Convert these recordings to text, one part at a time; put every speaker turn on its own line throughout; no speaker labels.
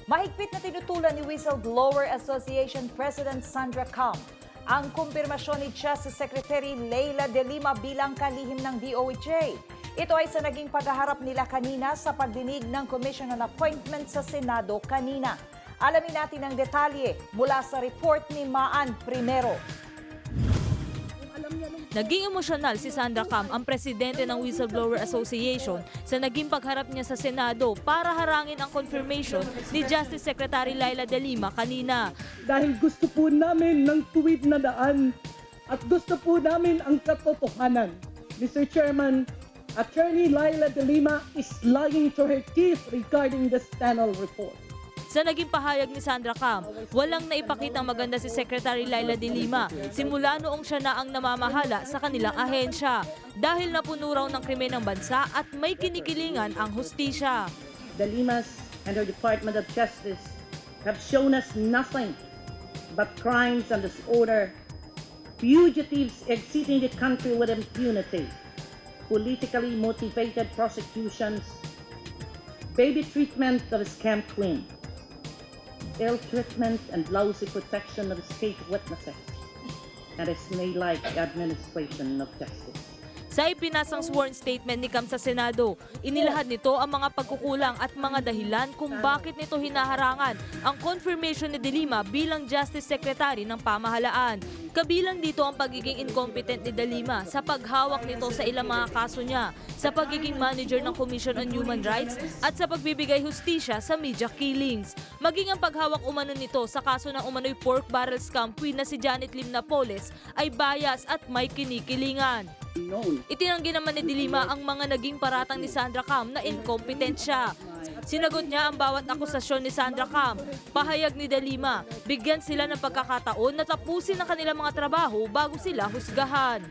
Mahigpit na tinutulan ni Whistleblower Association President Sandra Cam ang kumpirmasyon ni Justice Secretary Leila De Lima bilang kalihim ng DOJ. Ito ay sa naging paghaharap nila kanina sa pagdinig ng Commission on Appointment sa Senado kanina. Alamin natin ang detalye mula sa report ni Maan Primero.
Naging emosyonal si Sandra Cam, ang presidente ng Whistleblower Association, sa naging pagharap niya sa Senado para harangin ang confirmation ni Justice Secretary Leila De Lima kanina.
Dahil gusto po namin ng tuwid na daan at gusto po namin ang katotohanan. Mr. Chairman, Attorney Leila De Lima is lying to her teeth regarding the Stanal report.
Sa naging pahayag ni Sandra Cam, walang naipakitang maganda si Secretary Leila De Lima simula noong siya na ang namamahala sa kanilang ahensya dahil napuno raw ng krimen ng bansa at may kinikilingan ang hustisya.
The Limas and her Department of Justice have shown us nothing but crimes and disorder, fugitives exiting the country with impunity, politically motivated prosecutions, baby treatment of scam queen, ill treatment and lousy protection of state witnesses, and a snail-like administration of justice.
Sa ipinasang sworn statement ni Cam sa Senado, inilahad nito ang mga pagkukulang at mga dahilan kung bakit nito hinaharangan ang confirmation ni De Lima bilang Justice Secretary ng pamahalaan. Kabilang dito ang pagiging incompetent ni De Lima sa paghawak nito sa ilang mga kaso niya, sa pagiging manager ng Commission on Human Rights at sa pagbibigay hustisya sa media killings. Maging ang paghawak umano nito sa kaso ng umano'y pork barrel scam queen na si Janet Lim Napoles ay bias at may kinikilingan. Itinanggi naman ni De Lima ang mga naging paratang ni Sandra Cam na incompetent siya. Sinagot niya ang bawat akusasyon ni Sandra Cam. Pahayag ni De Lima, bigyan sila ng pagkakataon na tapusin ang kanilang mga trabaho bago sila husgahan.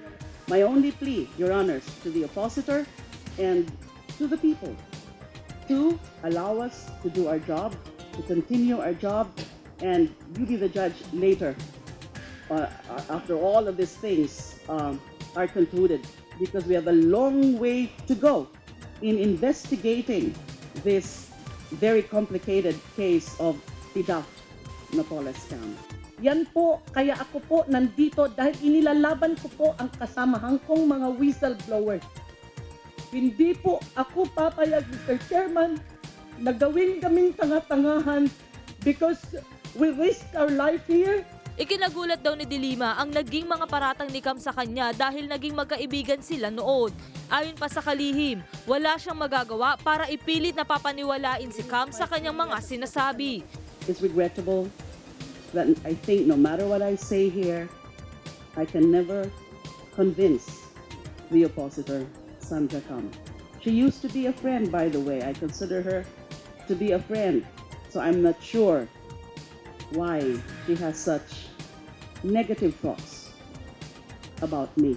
My only plea, Your Honors, to the oppositor and to the people to allow us to do our job, to continue our job, and you be the judge later after all of these things are concluded, because we have a long way to go in investigating this very complicated case of the Napoles scam.
Yan po, kaya ako po nandito dahil inilalaban ko po ang kasamahan kong mga whistleblowers. Hindi po ako papayag, Mr. Chairman, na gawin kaming tanga-tangahan because we risk our life here.
Ikinagulat daw ni De Lima ang naging mga paratang ni Cam sa kanya dahil naging magkaibigan sila noon. Ayon pa sa kalihim, wala siyang magagawa para ipilit na papaniwalain si Cam sa kanyang mga sinasabi.
It's regrettable that I think no matter what I say here, I can never convince the oppositor, Sandra Cam. She used to be a friend, by the way. I consider her to be a friend. So I'm not sure why she has such negative thoughts about me.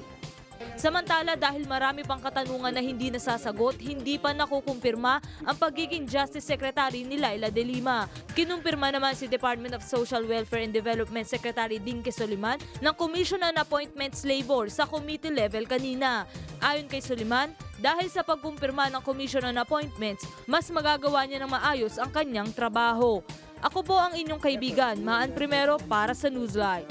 Samantala, dahil marami pang katanungan na hindi nasasagot, hindi pa nakukumpirma ang pagiging Justice Secretary ni Leila De Lima. Kinumpirma naman si Department of Social Welfare and Development Secretary Dinky Soliman ng Commission on Appointments Labor sa committee level kanina. Ayon kay Soliman, dahil sa pagkumpirma ng Commission on Appointments, mas magagawa niya ng maayos ang kanyang trabaho. Ako po ang inyong kaibigan, Maan Primero para sa Newsline.